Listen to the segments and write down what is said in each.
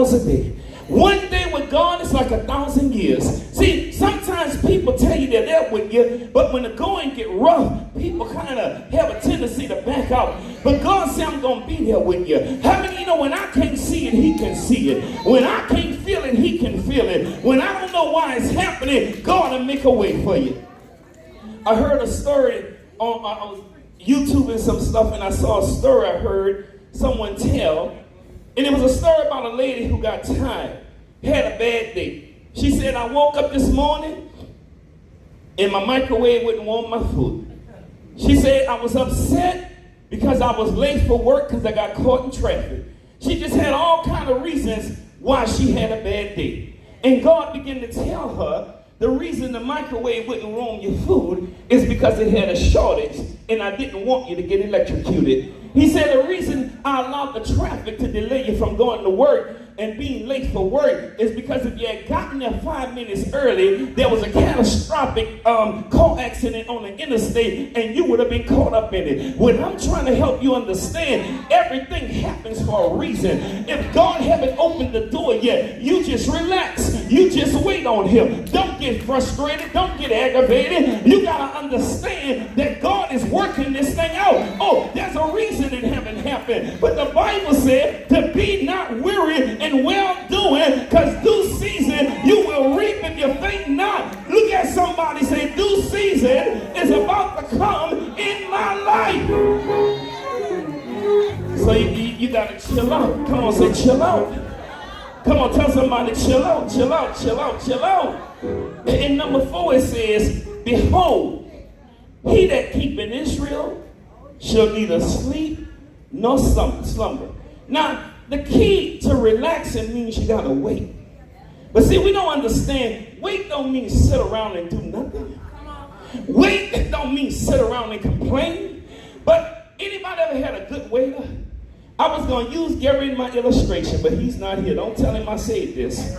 a day. One day with God is like 1,000 years. See, sometimes people tell you they're there with you, but when the going get rough, people kind of have a tendency to back out. But God said, I'm going to be there with you. How many of you know when I can't see it, he can see it? When I can't feel it, he can feel it. When I don't know why it's happening, God will make a way for you. I heard a story on I was YouTubing some stuff, and I saw a story I heard someone tell. And it was a story about a lady who got tired, had a bad day. She said, I woke up this morning and my microwave wouldn't warm my food. She said, I was upset because I was late for work because I got caught in traffic. She just had all kind of reasons why she had a bad day. And God began to tell her the reason the microwave wouldn't warm your food is because it had a shortage and I didn't want you to get electrocuted. He said the reason I allowed the traffic to delay you from going to work and being late for work is because if you had gotten there 5 minutes early, there was a catastrophic car accident on the interstate and you would have been caught up in it. What I'm trying to help you understand, everything happens for a reason. If God haven't opened the door yet, you just relax. You just wait on him. Don't get frustrated. Don't get aggravated. You got to understand that God is working this thing out. Oh, there's a reason it haven't happened. But the Bible said to be not weary and well doing, because due season you will reap if you faint not. Look at somebody, say, due season is about to come in my life. So you got to chill out. Come on, say chill out. Come on, tell somebody chill out, chill out, chill out, chill out. In number 4 it says, behold, he that keepeth Israel shall neither sleep nor slumber. Now, the key to relaxing means you gotta wait. But see, we don't understand. Wait don't mean sit around and do nothing. Wait don't mean sit around and complain. But anybody ever had a good waiter? I was gonna use Gary in my illustration, but he's not here. Don't tell him I said this.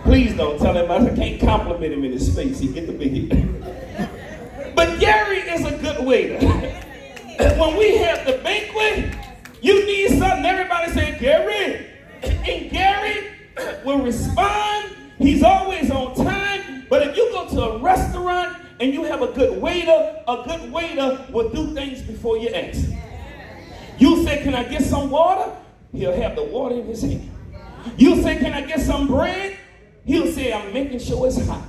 Please don't tell him. I can't compliment him in his face. He get the big hit. But Gary is a good waiter. When we have the banquet, you need something, everybody say, Gary. And Gary will respond. He's always on time. But if you go to a restaurant and you have a good waiter will do things before you ask. You say, can I get some water? He'll have the water in his hand. You say, can I get some bread? He'll say, I'm making sure it's hot.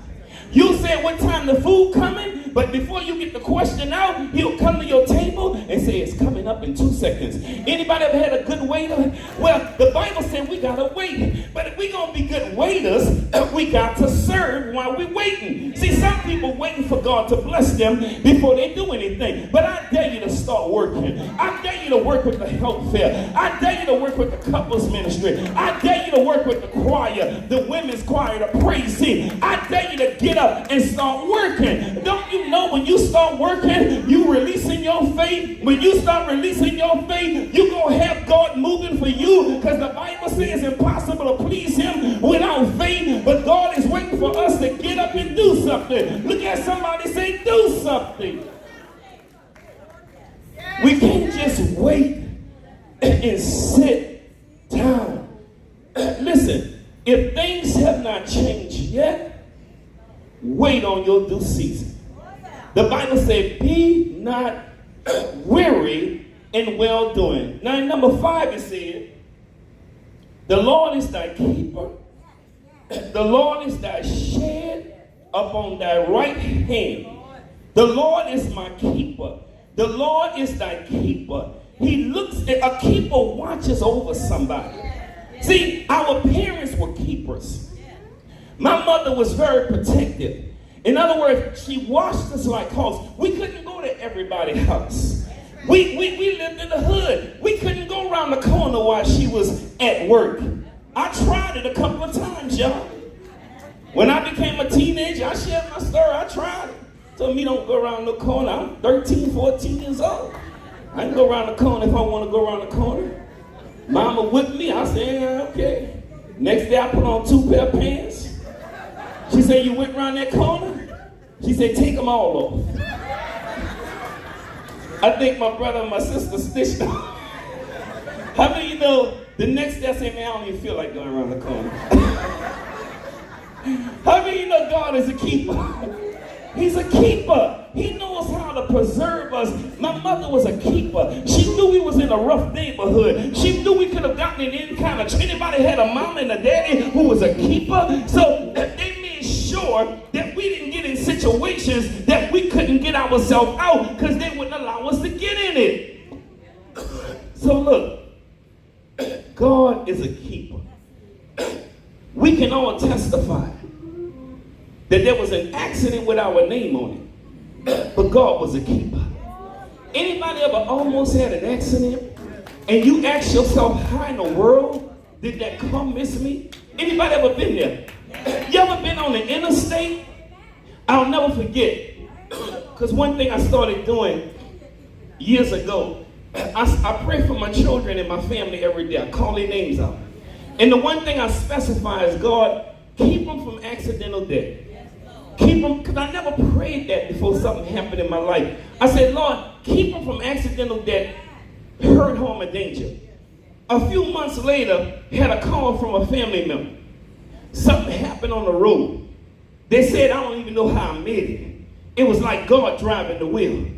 You say, what time the food coming? But before you get the question out, he'll come to your table and say, it's coming up in 2 seconds. Anybody ever had a good waiter? Well, the Bible said we gotta wait. But if we gonna be good waiters, we got to serve while we're waiting. See, some people waiting for God to bless them before they do anything. But I dare you to start working. I dare you to work with the health fair. I dare you to work with the couples ministry. I dare you to work with the choir, the women's choir, the praise team. I dare you to get up and start working. Don't you know when you start working, you releasing your faith? When you start releasing your faith, you're going to have God moving for you, because the Bible says it's impossible to please him without faith, but God is waiting for us to get up and do something. Look at somebody, say, do something. We can't just wait and sit down. Listen, if things have not changed yet, wait on your due season. The Bible said, be not weary in well doing. Now in number 5 it said, the Lord is thy keeper. The Lord is thy shed upon thy right hand. The Lord is my keeper. The Lord is thy keeper. He looks at a keeper, watches over somebody. See, our parents were keepers. My mother was very protective. In other words, she watched us like hogs. We couldn't go to everybody's house. We lived in the hood. We couldn't go around the corner while she was at work. I tried it a couple of times, y'all. When I became a teenager, I shared my story. I tried it. Told me don't go around the corner. I'm 13, 14 years old. I can go around the corner if I want to go around the corner. Mama whipped me. I said, yeah, okay. Next day I put on 2 pair of pants. She said, you went around that corner? She said, take them all off. I think my brother and my sister stitched them. How many of you know The next day I say, man, I don't even feel like going around the corner. How many of you know God is a keeper? He's a keeper. He knows how to preserve us. My mother was a keeper. She knew we was in a rough neighborhood. She knew we could have gotten in any kind of... Anybody had a mom and a daddy who was a keeper? So they made sure that we didn't get in situations that we couldn't get ourselves out because they wouldn't allow us to get in it. So look, God is a keeper. We can all testify that there was an accident with our name on it, but God was a keeper. Anybody ever almost had an accident and you ask yourself, how in the world did that car miss me? Anybody ever been there? You ever been on the interstate? I'll never forget, because one thing I started doing years ago, I pray for my children and my family every day. I call their names out. And the one thing I specify is, God, keep them from accidental death. Keep them, because I never prayed that before something happened in my life. I said, Lord, keep them from accidental death, hurt, harm, or danger. A few months later, had a call from a family member. Something happened on the road. They said, I don't even know how I made it. It was like God driving the wheel.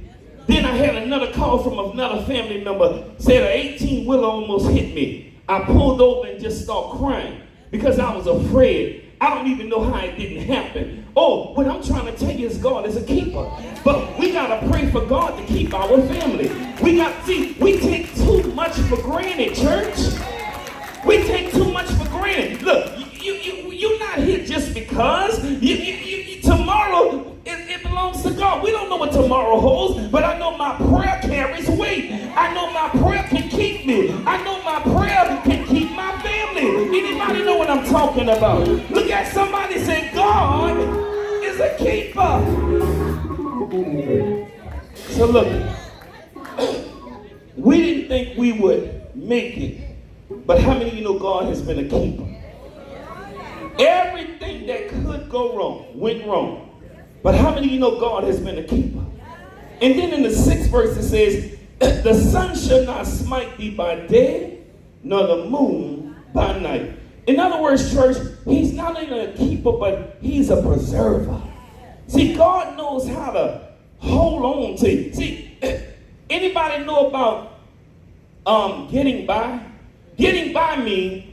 Then I had another call from another family member, said an 18-wheeler almost hit me. I pulled over and just started crying because I was afraid. I don't even know how it didn't happen. Oh, what I'm trying to tell you is God is a keeper. But we got to pray for God to keep our family. We take too much for granted, church. We take too much for granted. Look, you're not here just because. Tomorrow, it belongs to God. We don't know what tomorrow holds, but I know my prayer carries weight. I know my prayer can keep me. I know my prayer can keep my family. Anybody know what I'm talking about? Look at somebody and say, God is a keeper. So look, we didn't think we would make it, but how many of you know God has been a keeper? Everything that could go wrong went wrong. But how many of you know God has been a keeper? And then in the 6th verse it says, the sun shall not smite thee by day, nor the moon by night. In other words, church, he's not only a keeper, but he's a preserver. See, God knows how to hold on to you. See, anybody know about getting by? Getting by means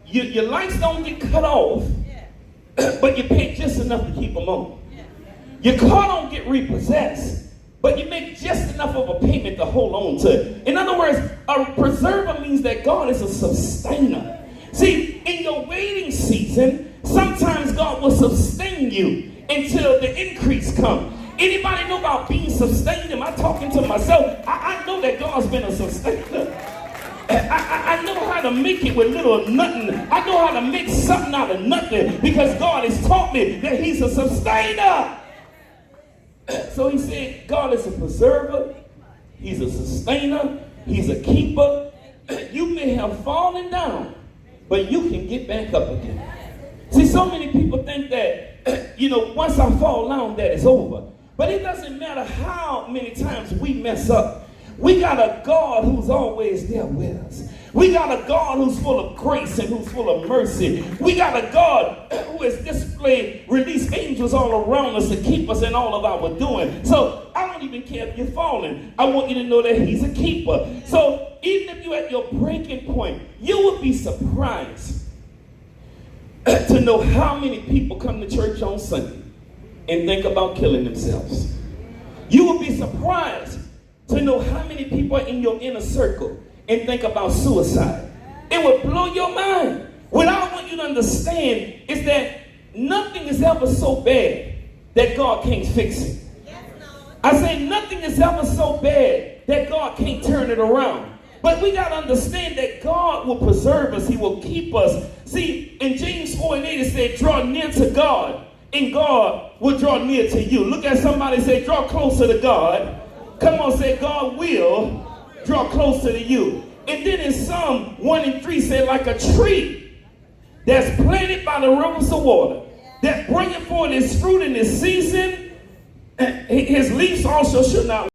your lights don't get cut off, but you pay just enough to keep them on. Your car don't get repossessed, but you make just enough of a payment to hold on to it. In other words, a preserver means that God is a sustainer. See, in your waiting season, sometimes God will sustain you until the increase comes. Anybody know about being sustained? Am I talking to myself? I know that God's been a sustainer. I know how to make it with little or nothing. I know how to make something out of nothing because God has taught me that he's a sustainer. So he said, God is a preserver. He's a sustainer. He's a keeper. You may have fallen down, but you can get back up again. See, so many people think that, once I fall down, that it's over. But it doesn't matter how many times we mess up. We got a God who's always there with us. We got a God who's full of grace and who's full of mercy. We got a God who has released angels all around us to keep us in all of our doing. So I don't even care if you're falling. I want you to know that he's a keeper. So even if you're at your breaking point, you would be surprised to know how many people come to church on Sunday and think about killing themselves. You would be surprised to know how many people are in your inner circle and think about suicide. It would blow your mind. What I want you to understand is that nothing is ever so bad that God can't fix it. I say nothing is ever so bad that God can't turn it around. But we got to understand that God will preserve us. He will keep us. See, in James 4:8 it said, draw near to God, and God will draw near to you. Look at somebody and say, draw closer to God. Come on, say, God will draw closer to you. And then in Psalm 1:3 said, like a tree that's planted by the rivers of water, that bringeth forth his fruit in his season, his leaves also should not